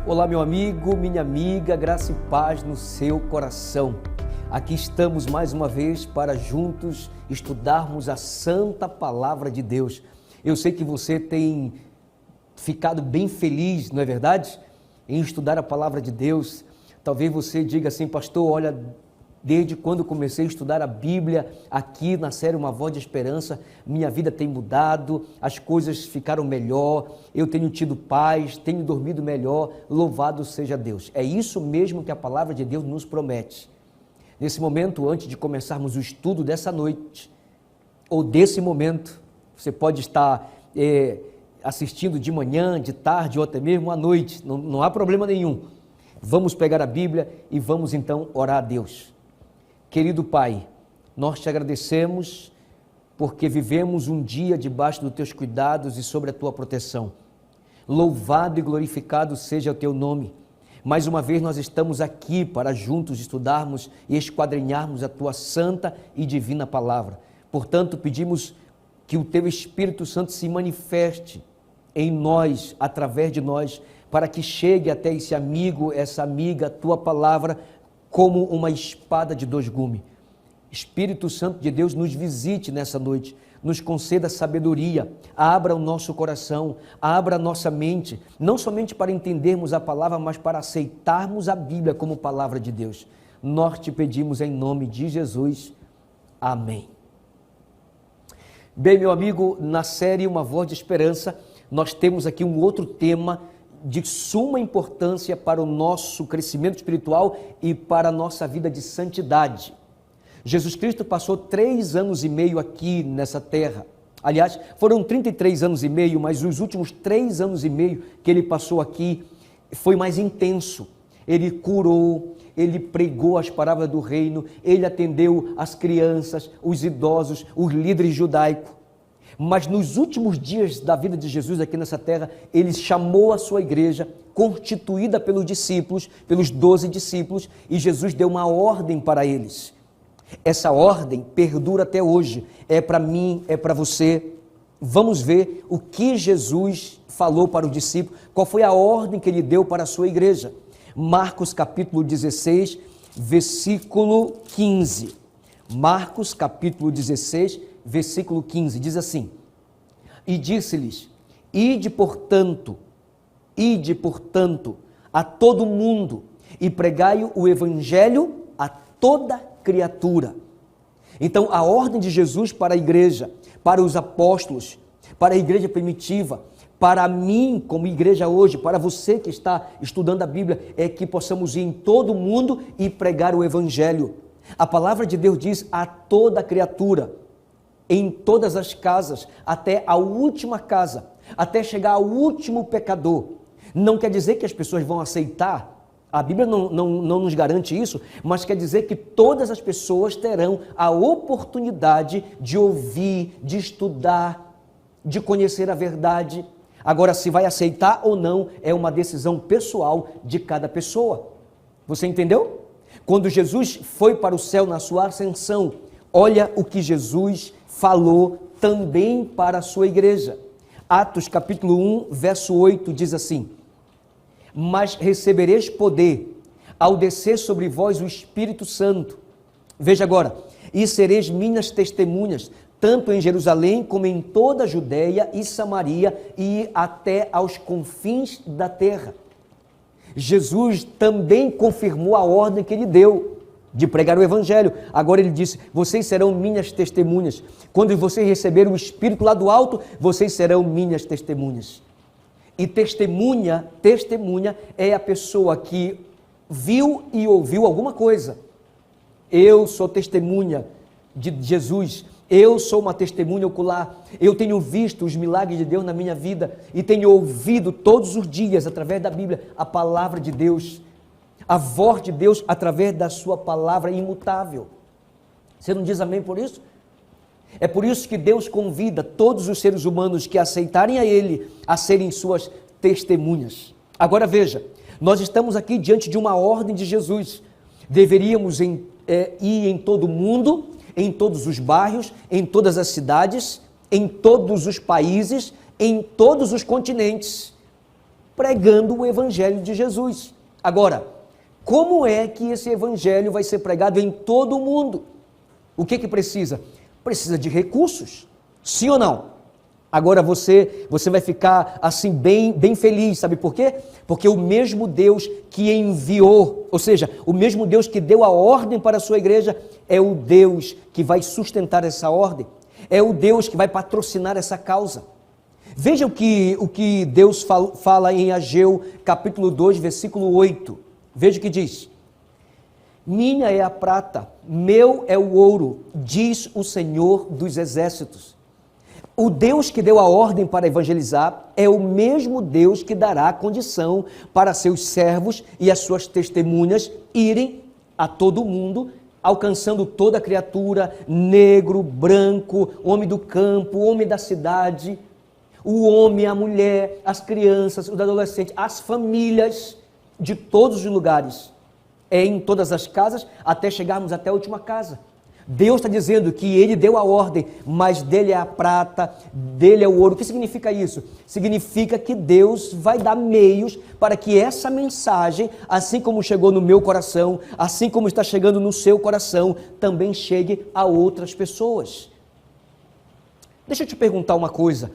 Olá, meu amigo, minha amiga, graça e paz no seu coração. Aqui estamos mais uma vez para juntos estudarmos a santa palavra de Deus. Eu sei que você tem ficado bem feliz, não é verdade? Em estudar a palavra de Deus. Talvez você diga assim, pastor, olha, desde quando comecei a estudar a Bíblia aqui na série Uma Voz de Esperança, minha vida tem mudado, as coisas ficaram melhor, eu tenho tido paz, tenho dormido melhor, louvado seja Deus. É isso mesmo que a palavra de Deus nos promete. Nesse momento, antes de começarmos o estudo dessa noite, ou desse momento, você pode estar assistindo de manhã, de tarde ou até mesmo à noite, não há problema nenhum. Vamos pegar a Bíblia e vamos então orar a Deus. Querido Pai, nós te agradecemos porque vivemos um dia debaixo dos teus cuidados e sobre a tua proteção. Louvado e glorificado seja o teu nome. Mais uma vez nós estamos aqui para juntos estudarmos e esquadrinharmos a tua santa e divina palavra. Portanto, pedimos que o teu Espírito Santo se manifeste em nós, através de nós, para que chegue até esse amigo, essa amiga, a tua palavra, como uma espada de dois gumes. Espírito Santo de Deus, nos visite nessa noite, nos conceda sabedoria, abra o nosso coração, abra a nossa mente, não somente para entendermos a palavra, mas para aceitarmos a Bíblia como palavra de Deus. Nós te pedimos em nome de Jesus. Amém. Bem, meu amigo, na série Uma Voz de Esperança, nós temos aqui um outro tema de suma importância para o nosso crescimento espiritual e para a nossa vida de santidade. Jesus Cristo passou 3 anos e meio aqui nessa terra. Aliás, foram 33 anos e meio, mas os últimos 3 anos e meio que ele passou aqui foi mais intenso. Ele curou, ele pregou as palavras do reino, ele atendeu as crianças, os idosos, os líderes judaicos. Mas nos últimos dias da vida de Jesus aqui nessa terra, ele chamou a sua igreja, constituída pelos discípulos, pelos 12 discípulos, e Jesus deu uma ordem para eles. Essa ordem perdura até hoje, é para mim, é para você. Vamos ver o que Jesus falou para os discípulos, qual foi a ordem que ele deu para a sua igreja. Marcos capítulo 16, versículo 15. Marcos capítulo 16, versículo 15, diz assim: E disse-lhes, ide portanto, a todo mundo, e pregai o evangelho a toda criatura. Então, a ordem de Jesus para a igreja, para os apóstolos, para a igreja primitiva, para mim, como igreja hoje, para você que está estudando a Bíblia, é que possamos ir em todo mundo e pregar o evangelho. A palavra de Deus diz a toda criatura, em todas as casas, até a última casa, até chegar ao último pecador. Não quer dizer que as pessoas vão aceitar, a Bíblia não nos garante isso, mas quer dizer que todas as pessoas terão a oportunidade de ouvir, de estudar, de conhecer a verdade. Agora, se vai aceitar ou não, é uma decisão pessoal de cada pessoa. Você entendeu? Quando Jesus foi para o céu na sua ascensão, olha o que Jesus falou também para a sua igreja. Atos capítulo 1, verso 8 diz assim: Mas recebereis poder ao descer sobre vós o Espírito Santo. Veja agora, e sereis minhas testemunhas, tanto em Jerusalém como em toda a Judeia e Samaria e até aos confins da terra. Jesus também confirmou a ordem que ele deu de pregar o evangelho. Agora ele disse, vocês serão minhas testemunhas. Quando vocês receberem o Espírito lá do alto, vocês serão minhas testemunhas. E testemunha é a pessoa que viu e ouviu alguma coisa. Eu sou testemunha de Jesus. Eu sou uma testemunha ocular. Eu tenho visto os milagres de Deus na minha vida e tenho ouvido todos os dias, através da Bíblia, a palavra de Deus, a voz de Deus através da sua palavra imutável. Você não diz amém por isso? É por isso que Deus convida todos os seres humanos que aceitarem a Ele a serem suas testemunhas. Agora veja, nós estamos aqui diante de uma ordem de Jesus. Deveríamos ir em todo o mundo, em todos os bairros, em todas as cidades, em todos os países, em todos os continentes. pregando o evangelho de Jesus. Agora, como é que esse evangelho vai ser pregado em todo o mundo? O que precisa? Precisa de recursos, sim ou não? Agora você vai ficar assim bem feliz, sabe por quê? Porque o mesmo Deus que enviou, ou seja, o mesmo Deus que deu a ordem para a sua igreja, é o Deus que vai sustentar essa ordem, é o Deus que vai patrocinar essa causa. Veja o que Deus fala em Ageu, capítulo 2, versículo 8. Veja o que diz: minha é a prata, meu é o ouro, diz o Senhor dos exércitos. O Deus que deu a ordem para evangelizar é o mesmo Deus que dará a condição para seus servos e as suas testemunhas irem a todo mundo, alcançando toda criatura, negro, branco, homem do campo, homem da cidade, o homem, a mulher, as crianças, os adolescentes, as famílias de todos os lugares, em todas as casas, até chegarmos até a última casa. Deus está dizendo que Ele deu a ordem, mas dele é a prata, dele é o ouro. O que significa isso? Significa que Deus vai dar meios para que essa mensagem, assim como chegou no meu coração, assim como está chegando no seu coração, também chegue a outras pessoas. Deixa eu te perguntar uma coisa.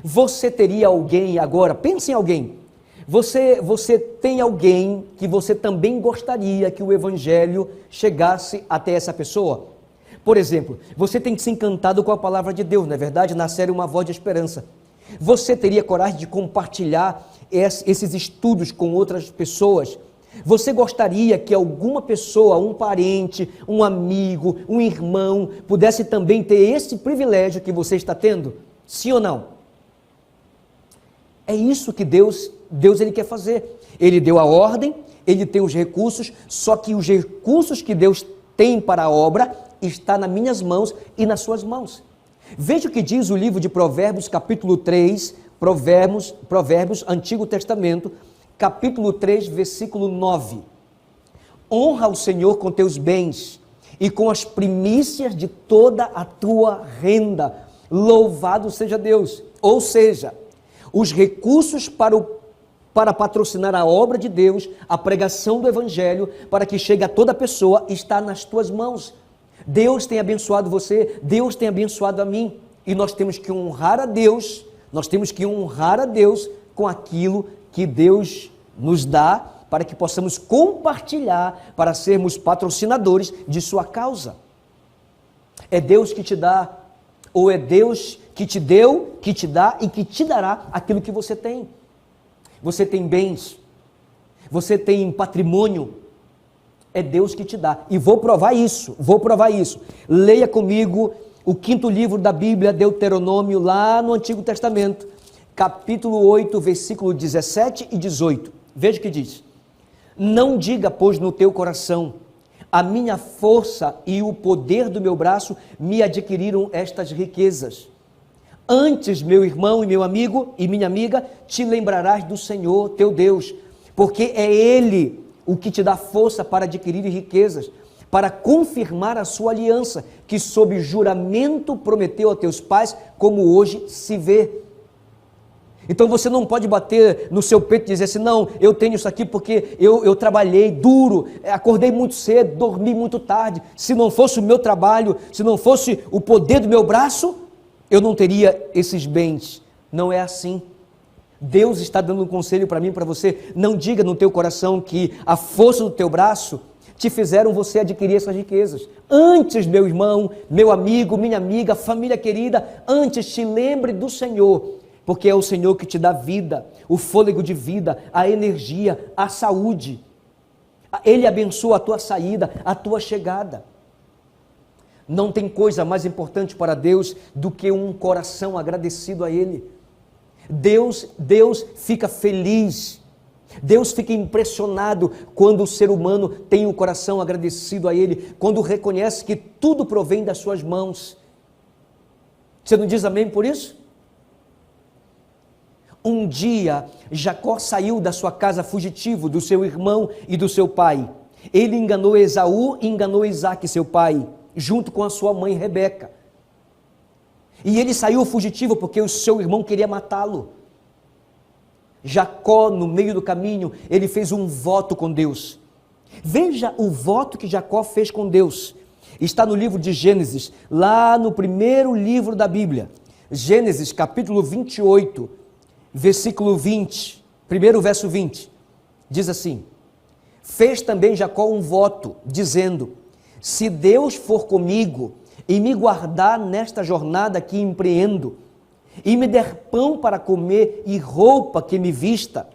Você teria alguém agora, pense em alguém, você tem alguém que você também gostaria que o evangelho chegasse até essa pessoa? Por exemplo, você tem se encantado com a palavra de Deus, não é verdade? Na série Uma Voz de Esperança. Você teria coragem de compartilhar esses estudos com outras pessoas? Você gostaria que alguma pessoa, um parente, um amigo, um irmão, pudesse também ter esse privilégio que você está tendo? Sim ou não? É isso que Deus ele quer fazer. Ele deu a ordem, Ele tem os recursos, só que os recursos que Deus tem para a obra está nas minhas mãos e nas suas mãos. Veja o que diz o livro de Provérbios, capítulo 3, Provérbios, Antigo Testamento, capítulo 3, versículo 9. Honra o Senhor com teus bens e com as primícias de toda a tua renda. Louvado seja Deus. Ou seja, os recursos para patrocinar a obra de Deus, a pregação do Evangelho, para que chegue a toda pessoa, está nas tuas mãos. Deus tem abençoado você, Deus tem abençoado a mim, e nós temos que honrar a Deus, com aquilo que Deus nos dá, para que possamos compartilhar, para sermos patrocinadores de sua causa. É Deus que te dá, ou é Deus que te deu, que te dá e que te dará aquilo que você tem. Você tem bens, você tem patrimônio, é Deus que te dá. E vou provar isso. Leia comigo o 5º livro da Bíblia, Deuteronômio, lá no Antigo Testamento, capítulo 8, versículo 17 e 18. Veja o que diz: não diga, pois, no teu coração, a minha força e o poder do meu braço me adquiriram estas riquezas. Antes, meu irmão e meu amigo e minha amiga, te lembrarás do Senhor teu Deus, porque é Ele o que te dá força para adquirir riquezas, para confirmar a sua aliança, que sob juramento prometeu a teus pais, como hoje se vê. Então você não pode bater no seu peito e dizer assim: não, eu tenho isso aqui porque eu trabalhei duro, acordei muito cedo, dormi muito tarde. Se não fosse o meu trabalho, se não fosse o poder do meu braço, eu não teria esses bens. Não é assim. Deus está dando um conselho para mim e para você. Não diga no teu coração que a força do teu braço te fizeram você adquirir essas riquezas. Antes, meu irmão, meu amigo, minha amiga, família querida, antes te lembre do Senhor, porque é o Senhor que te dá vida, o fôlego de vida, a energia, a saúde. Ele abençoa a tua saída, a tua chegada. Não tem coisa mais importante para Deus do que um coração agradecido a Ele. Deus fica feliz, Deus fica impressionado quando o ser humano tem o coração agradecido a Ele, quando reconhece que tudo provém das suas mãos. Você não diz amém por isso? Um dia, Jacó saiu da sua casa fugitivo, do seu irmão e do seu pai. Ele enganou Esaú e enganou Isaque, seu pai, junto com a sua mãe Rebeca. E ele saiu fugitivo porque o seu irmão queria matá-lo. Jacó, no meio do caminho, ele fez um voto com Deus. Veja o voto que Jacó fez com Deus. Está no livro de Gênesis, lá no primeiro livro da Bíblia. Gênesis, capítulo 28, versículo 20, primeiro verso 20. Diz assim: fez também Jacó um voto, dizendo: se Deus for comigo e me guardar nesta jornada que empreendo, e me der pão para comer e roupa que me vista,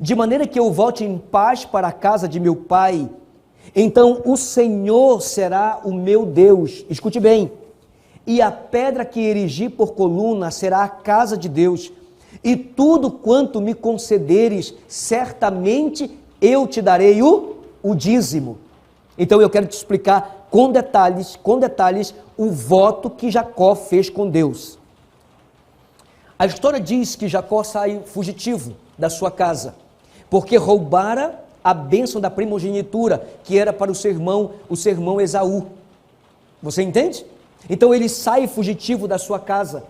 de maneira que eu volte em paz para a casa de meu pai, então o Senhor será o meu Deus. Escute bem. E a pedra que erigi por coluna será a casa de Deus, e tudo quanto me concederes, certamente eu te darei o dízimo. Então eu quero te explicar com detalhes, o voto que Jacó fez com Deus. A história diz que Jacó sai fugitivo da sua casa, porque roubara a bênção da primogenitura, que era para o seu irmão Esaú. Você entende? Então ele sai fugitivo da sua casa,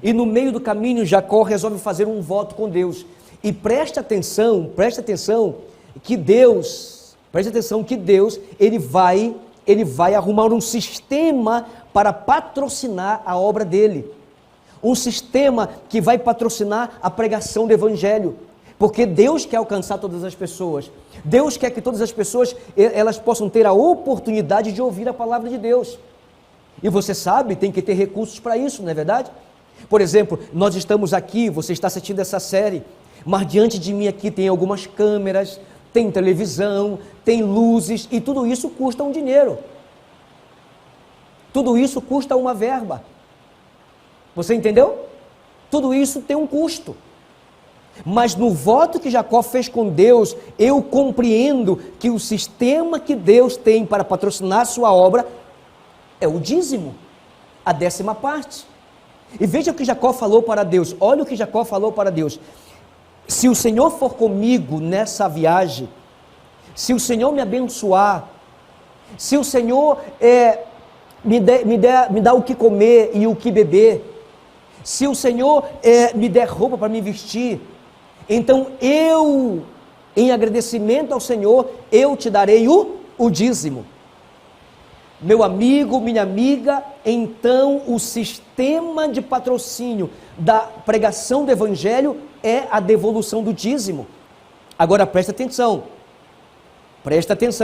e no meio do caminho Jacó resolve fazer um voto com Deus. E preste atenção que Deus, ele vai arrumar um sistema para patrocinar a obra dele. Um sistema que vai patrocinar a pregação do Evangelho, porque Deus quer alcançar todas as pessoas. Deus quer que todas as pessoas elas possam ter a oportunidade de ouvir a palavra de Deus. E você sabe, tem que ter recursos para isso, não é verdade? Por exemplo, nós estamos aqui, você está assistindo essa série, mas diante de mim aqui tem algumas câmeras, tem televisão, tem luzes, e tudo isso custa um dinheiro. Tudo isso custa uma verba. Você entendeu? Tudo isso tem um custo. Mas no voto que Jacó fez com Deus, eu compreendo que o sistema que Deus tem para patrocinar a sua obra é o dízimo, a 10ª parte. E veja o que Jacó falou para Deus. Olha o que Jacó falou para Deus: se o Senhor for comigo nessa viagem, se o Senhor me abençoar, se o Senhor me dá o que comer e o que beber, se o Senhor me der roupa para me vestir, então eu, em agradecimento ao Senhor, eu te darei o dízimo. Meu amigo, minha amiga, então o sistema de patrocínio da pregação do Evangelho é a devolução do dízimo. Agora presta atenção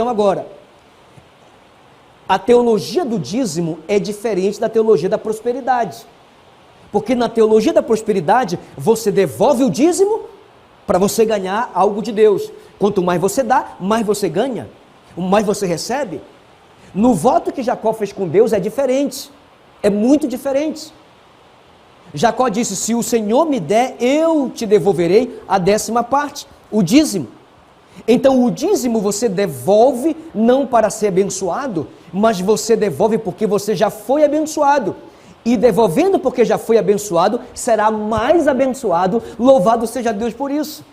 agora. A teologia do dízimo é diferente da teologia da prosperidade. Porque na teologia da prosperidade, você devolve o dízimo para você ganhar algo de Deus. Quanto mais você dá, mais você ganha, mais você recebe. No voto que Jacó fez com Deus é diferente, é muito diferente. Jacó disse: se o Senhor me der, eu te devolverei a 10ª parte, o dízimo. Então o dízimo você devolve não para ser abençoado, mas você devolve porque você já foi abençoado. E devolvendo porque já foi abençoado, será mais abençoado, louvado seja Deus por isso.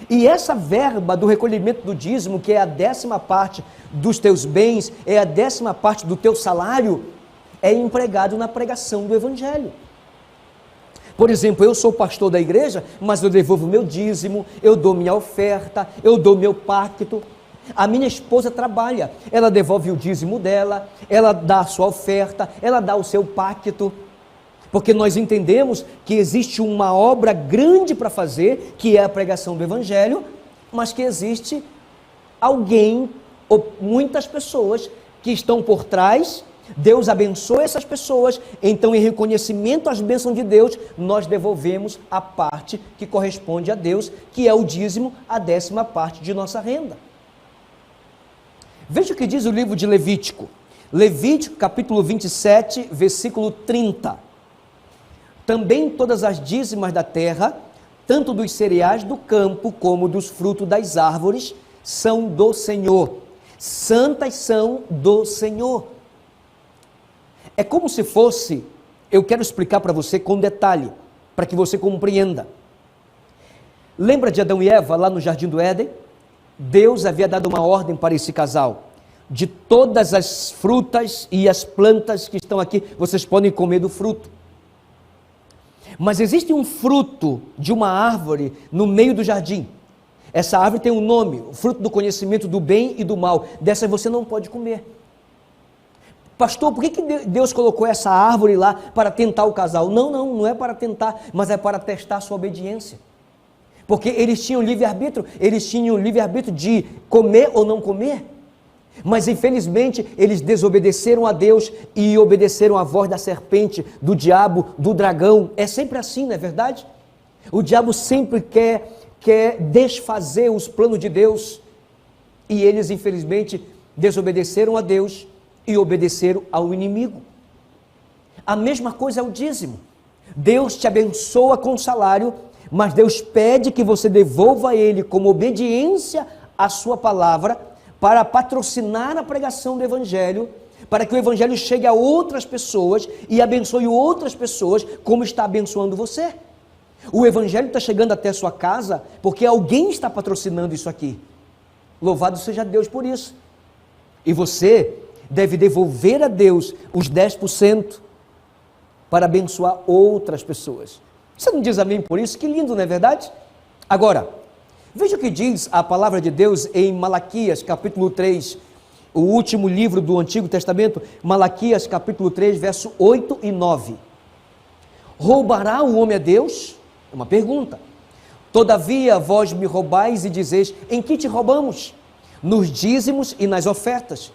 E essa verba do recolhimento do dízimo, que é a 10ª parte dos teus bens, é a 10ª parte do teu salário, é empregado na pregação do Evangelho. Por exemplo, eu sou pastor da igreja, mas eu devolvo meu dízimo, eu dou minha oferta, eu dou meu pacto. A minha esposa trabalha, ela devolve o dízimo dela, ela dá a sua oferta, ela dá o seu pacto, porque nós entendemos que existe uma obra grande para fazer, que é a pregação do Evangelho, mas que existe alguém, ou muitas pessoas que estão por trás. Deus abençoa essas pessoas, então em reconhecimento às bênçãos de Deus, nós devolvemos a parte que corresponde a Deus, que é o dízimo, a 10ª parte de nossa renda. Veja o que diz o livro de Levítico. Levítico, capítulo 27, versículo 30. Também todas as dízimas da terra, tanto dos cereais do campo, como dos frutos das árvores, são do Senhor. Santas são do Senhor. É como se fosse, eu quero explicar para você com detalhe, para que você compreenda. Lembra de Adão e Eva lá no Jardim do Éden? Deus havia dado uma ordem para esse casal: de todas as frutas e as plantas que estão aqui, vocês podem comer do fruto. Mas existe um fruto de uma árvore no meio do jardim. Essa árvore tem um nome, o fruto do conhecimento do bem e do mal. Dessa você não pode comer. Pastor, por que Deus colocou essa árvore lá para tentar o casal? Não é para tentar, mas é para testar a sua obediência. Porque eles tinham livre-arbítrio, de comer ou não comer. Mas infelizmente eles desobedeceram a Deus e obedeceram à voz da serpente, do diabo, do dragão. É sempre assim, não é verdade? O diabo sempre quer desfazer os planos de Deus. E eles infelizmente desobedeceram a Deus e obedeceram ao inimigo. A mesma coisa é o dízimo. Deus te abençoa com salário, mas Deus pede que você devolva a Ele como obediência à sua palavra, para patrocinar a pregação do Evangelho, para que o Evangelho chegue a outras pessoas e abençoe outras pessoas, como está abençoando você. O Evangelho está chegando até a sua casa, porque alguém está patrocinando isso aqui. Louvado seja Deus por isso. E você deve devolver a Deus os 10% para abençoar outras pessoas. Você não diz amém por isso? Que lindo, não é verdade? Agora, veja o que diz a palavra de Deus em Malaquias, capítulo 3, o último livro do Antigo Testamento, Malaquias, capítulo 3, verso 8 e 9. Roubará o homem a Deus? É uma pergunta. Todavia vós me roubais e dizeis, em que te roubamos? Nos dízimos e nas ofertas.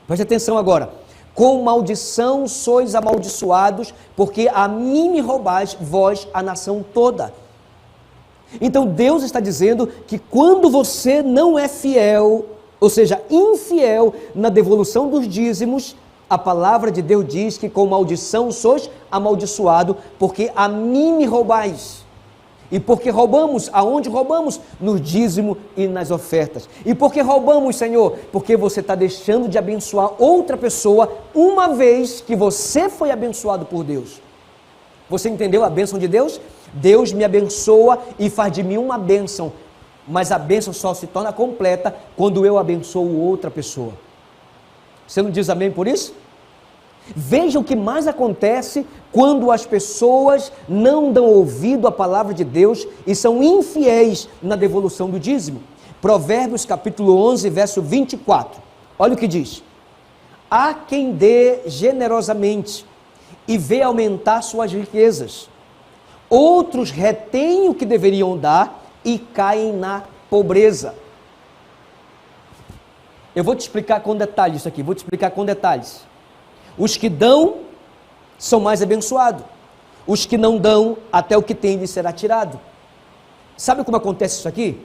Preste atenção agora. Com maldição sois amaldiçoados, porque a mim me roubais, vós, a nação toda. Então Deus está dizendo que quando você não é fiel, ou seja, infiel na devolução dos dízimos, a palavra de Deus diz que com maldição sois amaldiçoado, porque a mim me roubais. E porque roubamos, aonde roubamos? No dízimo e nas ofertas. E por que roubamos, Senhor? Porque você está deixando de abençoar outra pessoa, uma vez que você foi abençoado por Deus. Você entendeu a bênção de Deus? Deus me abençoa e faz de mim uma bênção, mas a bênção só se torna completa quando eu abençoo outra pessoa. Você não diz amém por isso? Veja o que mais acontece quando as pessoas não dão ouvido à palavra de Deus e são infiéis na devolução do dízimo. Provérbios capítulo 11, verso 24. Olha o que diz. Há quem dê generosamente e vê aumentar suas riquezas. Outros retêm o que deveriam dar e caem na pobreza. Eu vou te explicar com detalhes isso aqui, Os que dão são mais abençoados. Os que não dão, até o que tem lhe será tirado. Sabe como acontece isso aqui?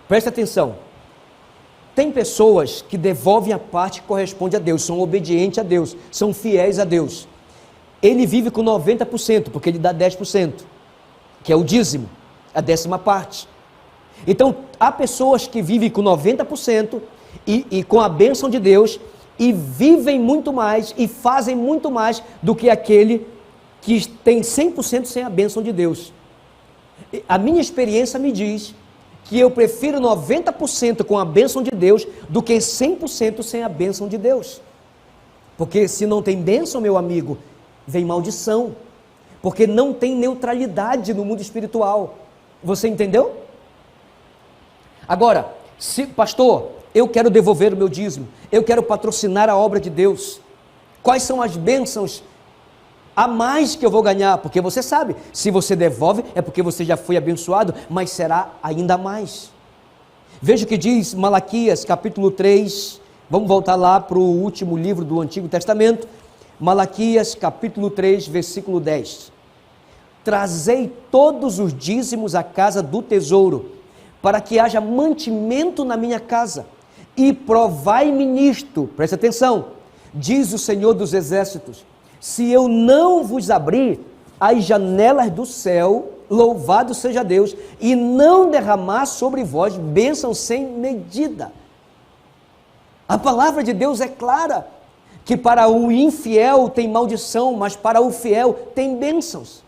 Presta atenção. Tem pessoas que devolvem a parte que corresponde a Deus, são obedientes a Deus, são fiéis a Deus. Ele vive com 90%, porque ele dá 10%, que é o dízimo, a 10ª parte. Então, há pessoas que vivem com 90% e com a bênção de Deus, e vivem muito mais e fazem muito mais do que aquele que tem 100% sem a bênção de Deus. A minha experiência me diz que eu prefiro 90% com a bênção de Deus do que 100% sem a bênção de Deus. Porque se não tem bênção, meu amigo, vem maldição, porque não tem neutralidade no mundo espiritual. Você entendeu? Agora, pastor, eu quero devolver o meu dízimo, eu quero patrocinar a obra de Deus. Quais são as bênçãos a mais que eu vou ganhar? Porque você sabe, se você devolve é porque você já foi abençoado, mas será ainda mais. Veja o que diz Malaquias capítulo 3, vamos voltar lá para o último livro do Antigo Testamento, Malaquias capítulo 3, versículo 10. Trazei todos os dízimos à casa do tesouro, para que haja mantimento na minha casa, e provai-me nisto, presta atenção, diz o Senhor dos Exércitos, se eu não vos abrir as janelas do céu, louvado seja Deus, e não derramar sobre vós bênção sem medida. A palavra de Deus é clara, que para o infiel tem maldição, mas para o fiel tem bênçãos.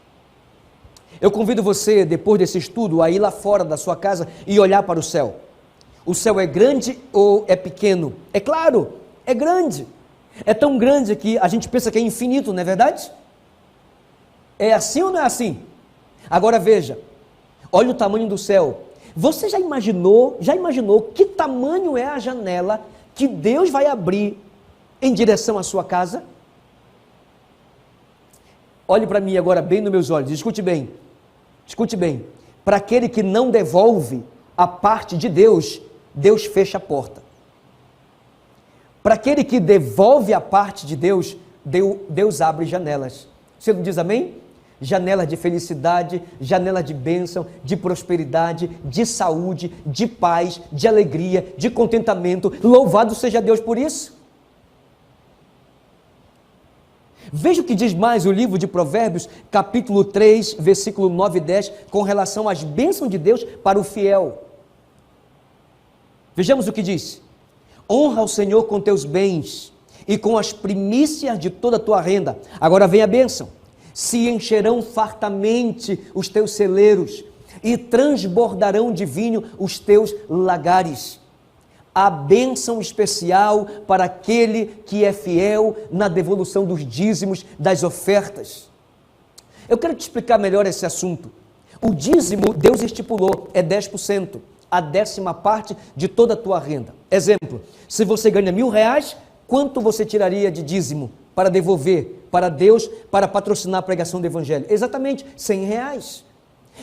Eu convido você, depois desse estudo, a ir lá fora da sua casa e olhar para o céu. O céu é grande ou é pequeno? É claro, é grande. É tão grande que a gente pensa que é infinito, não é verdade? É assim ou não é assim? Agora veja, olha o tamanho do céu. Você já imaginou que tamanho é a janela que Deus vai abrir em direção à sua casa? Olhe para mim agora bem nos meus olhos, escute bem. Para aquele que não devolve a parte de Deus, Deus fecha a porta. Para aquele que devolve a parte de Deus, Deus abre janelas. Você não diz amém? Janelas de felicidade, janelas de bênção, de prosperidade, de saúde, de paz, de alegria, de contentamento. Louvado seja Deus por isso. Veja o que diz mais o livro de Provérbios, capítulo 3, versículo 9 e 10, com relação às bênçãos de Deus para o fiel. Vejamos o que diz: honra o Senhor com teus bens e com as primícias de toda a tua renda. Agora vem a bênção: se encherão fartamente os teus celeiros e transbordarão de vinho os teus lagares. A bênção especial para aquele que é fiel na devolução dos dízimos, das ofertas. Eu quero te explicar melhor esse assunto. O dízimo, Deus estipulou, é 10%, a 10ª parte de toda a tua renda. Exemplo, se você ganha R$1.000, quanto você tiraria de dízimo para devolver para Deus, para patrocinar a pregação do Evangelho? Exatamente, R$100.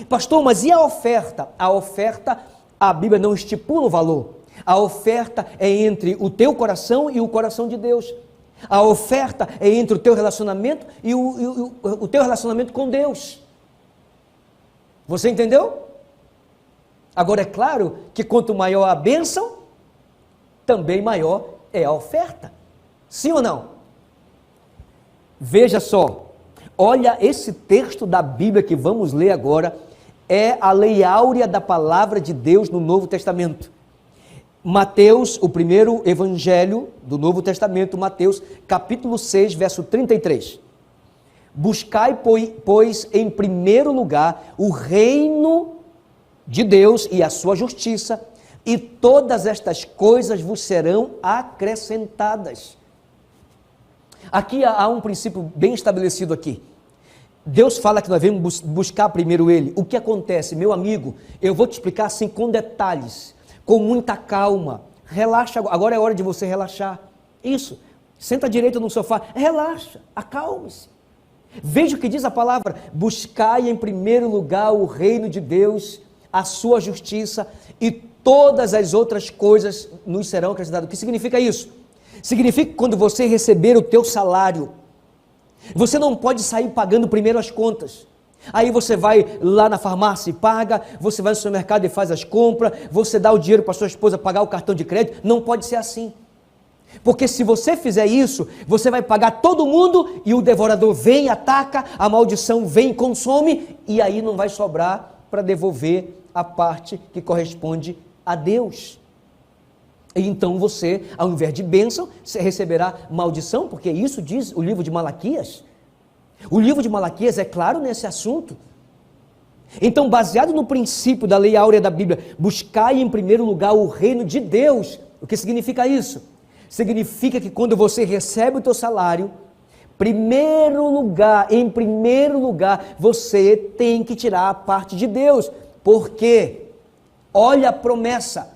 Pastor, mas e a oferta? A oferta, a Bíblia não estipula o valor. A oferta é entre o teu coração e o coração de Deus. A oferta é entre o teu relacionamento e o teu relacionamento com Deus. Você entendeu? Agora é claro que quanto maior a bênção, também maior é a oferta. Sim ou não? Veja só, olha esse texto da Bíblia que vamos ler agora, é a lei áurea da palavra de Deus no Novo Testamento. Mateus, o primeiro evangelho do Novo Testamento, Mateus, capítulo 6, verso 33. Buscai, pois, em primeiro lugar o reino de Deus e a sua justiça, e todas estas coisas vos serão acrescentadas. Aqui há um princípio bem estabelecido aqui. Deus fala que nós devemos buscar primeiro Ele. O que acontece, meu amigo? Eu vou te explicar assim com detalhes, com muita calma. Relaxa, agora é hora de você relaxar. Isso, senta direito no sofá, relaxa, acalme-se. Veja o que diz a palavra: buscai em primeiro lugar o reino de Deus, a sua justiça, e todas as outras coisas nos serão acrescentadas. O que significa isso? Significa que quando você receber o teu salário, você não pode sair pagando primeiro as contas. Aí você vai lá na farmácia e paga, você vai no supermercado e faz as compras, você dá o dinheiro para sua esposa pagar o cartão de crédito. Não pode ser assim. Porque se você fizer isso, você vai pagar todo mundo e o devorador vem, ataca, a maldição vem, consome, e aí não vai sobrar para devolver a parte que corresponde a Deus. E então você, ao invés de bênção, você receberá maldição, porque isso diz o livro de Malaquias. O livro de Malaquias é claro nesse assunto. Então, baseado no princípio da lei áurea da Bíblia, buscai em primeiro lugar o reino de Deus. O que significa isso? Significa que quando você recebe o teu salário, em primeiro lugar, você tem que tirar a parte de Deus. Por quê? Olha a promessa.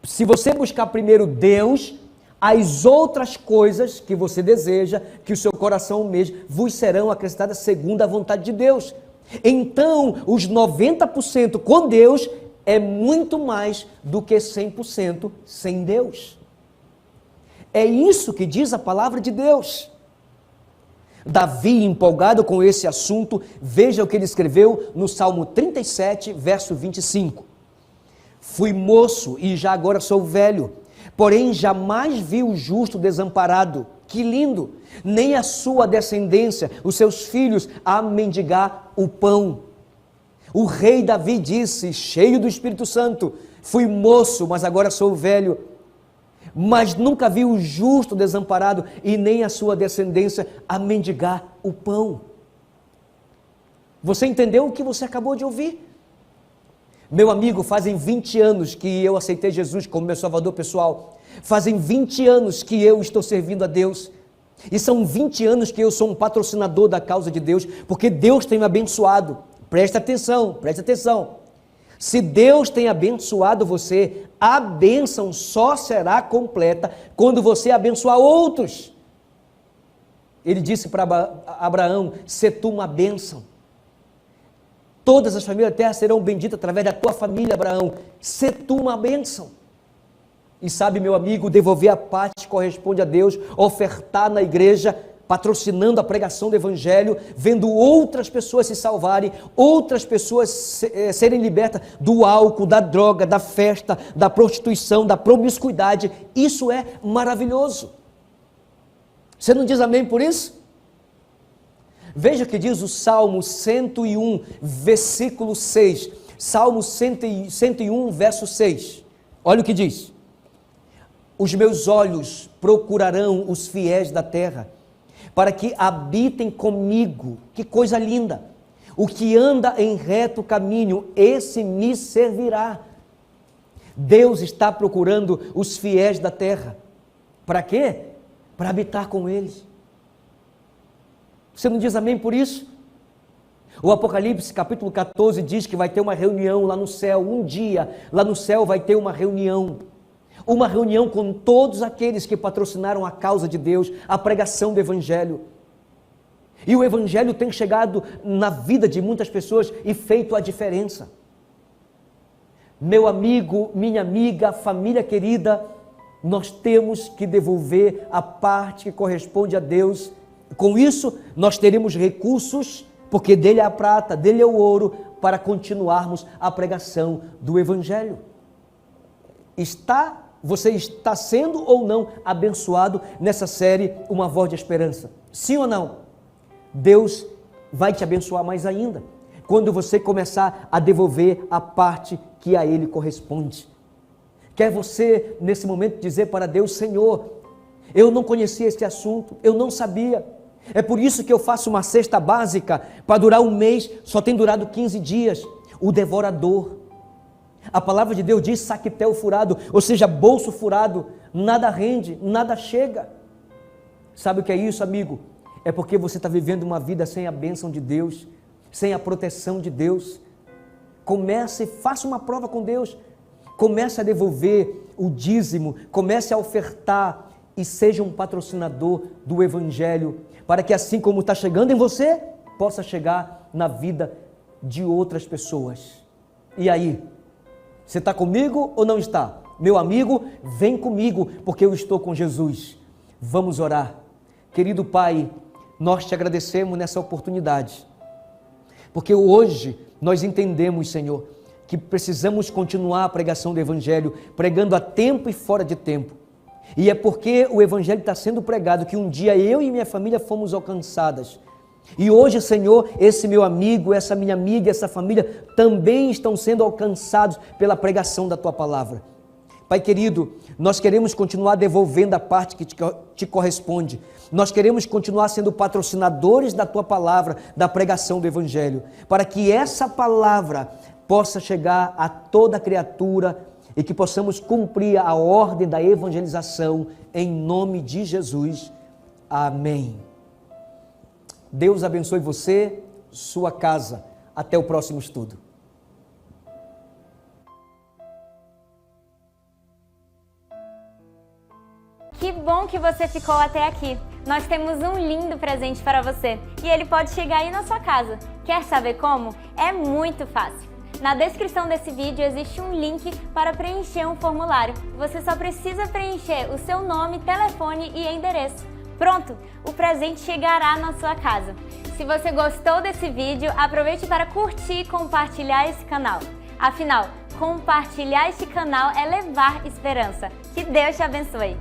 Se você buscar primeiro Deus, as outras coisas que você deseja, que o seu coração almeja, vos serão acrescentadas segundo a vontade de Deus. Então, os 90% com Deus é muito mais do que 100% sem Deus. É isso que diz a palavra de Deus. Davi, empolgado com esse assunto, veja o que ele escreveu no Salmo 37, verso 25. Fui moço e já agora sou velho, porém jamais vi o justo desamparado. Que lindo! Nem a sua descendência, os seus filhos, a mendigar o pão. O rei Davi disse, cheio do Espírito Santo: fui moço, mas agora sou velho, mas nunca vi o justo desamparado e nem a sua descendência a mendigar o pão. Você entendeu o que você acabou de ouvir? Meu amigo, fazem 20 anos que eu aceitei Jesus como meu salvador pessoal. Fazem 20 anos que eu estou servindo a Deus. E são 20 anos que eu sou um patrocinador da causa de Deus, porque Deus tem me abençoado. Presta atenção, presta atenção. Se Deus tem abençoado você, a bênção só será completa quando você abençoar outros. Ele disse para Abraão: "Se tu uma bênção, todas as famílias da terra serão benditas através da tua família, Abraão. Se tu uma bênção." E sabe, meu amigo, devolver a parte corresponde a Deus, ofertar na igreja, patrocinando a pregação do Evangelho, vendo outras pessoas se salvarem, outras pessoas serem libertas do álcool, da droga, da festa, da prostituição, da promiscuidade. Isso é maravilhoso. Você não diz amém por isso? Veja o que diz o Salmo 101, versículo 6. Salmo 101, verso 6. Olha o que diz: "Os meus olhos procurarão os fiéis da terra, para que habitem comigo." Que coisa linda! "O que anda em reto caminho, esse me servirá." Deus está procurando os fiéis da terra. Para quê? Para habitar com eles. Você não diz amém por isso? O Apocalipse capítulo 14 diz que vai ter uma reunião lá no céu. Um dia, lá no céu vai ter uma reunião com todos aqueles que patrocinaram a causa de Deus, a pregação do Evangelho. E o Evangelho tem chegado na vida de muitas pessoas e feito a diferença. Meu amigo, minha amiga, família querida, nós temos que devolver a parte que corresponde a Deus. Com isso, nós teremos recursos, porque dele é a prata, dele é o ouro, para continuarmos a pregação do Evangelho. Você está sendo ou não abençoado nessa série Uma Voz de Esperança? Sim ou não? Deus vai te abençoar mais ainda, quando você começar a devolver a parte que a Ele corresponde. Quer você, nesse momento, dizer para Deus: Senhor, eu não conhecia esse assunto, eu não sabia. É por isso que eu faço uma cesta básica para durar um mês, só tem durado 15 dias. O devorador. A palavra de Deus diz saquetel furado, ou seja, bolso furado, nada rende, nada chega. Sabe o que é isso, amigo? É porque você está vivendo uma vida sem a bênção de Deus, sem a proteção de Deus. Comece, faça uma prova com Deus, comece a devolver o dízimo, comece a ofertar e seja um patrocinador do Evangelho, para que assim como está chegando em você, possa chegar na vida de outras pessoas. E aí? Você está comigo ou não está? Meu amigo, vem comigo, porque eu estou com Jesus. Vamos orar. Querido Pai, nós te agradecemos nessa oportunidade, porque hoje nós entendemos, Senhor, que precisamos continuar a pregação do Evangelho, pregando a tempo e fora de tempo. E é porque o Evangelho está sendo pregado que um dia eu e minha família fomos alcançadas. E hoje, Senhor, esse meu amigo, essa minha amiga, essa família também estão sendo alcançados pela pregação da Tua Palavra. Pai querido, nós queremos continuar devolvendo a parte que te corresponde. Nós queremos continuar sendo patrocinadores da Tua Palavra, da pregação do Evangelho, para que essa palavra possa chegar a toda criatura e que possamos cumprir a ordem da evangelização em nome de Jesus. Amém. Deus abençoe você, sua casa. Até o próximo estudo. Que bom que você ficou até aqui. Nós temos um lindo presente para você e ele pode chegar aí na sua casa. Quer saber como? É muito fácil. Na descrição desse vídeo existe um link para preencher um formulário. Você só precisa preencher o seu nome, telefone e endereço. Pronto, o presente chegará na sua casa. Se você gostou desse vídeo, aproveite para curtir e compartilhar esse canal. Afinal, compartilhar este canal é levar esperança. Que Deus te abençoe!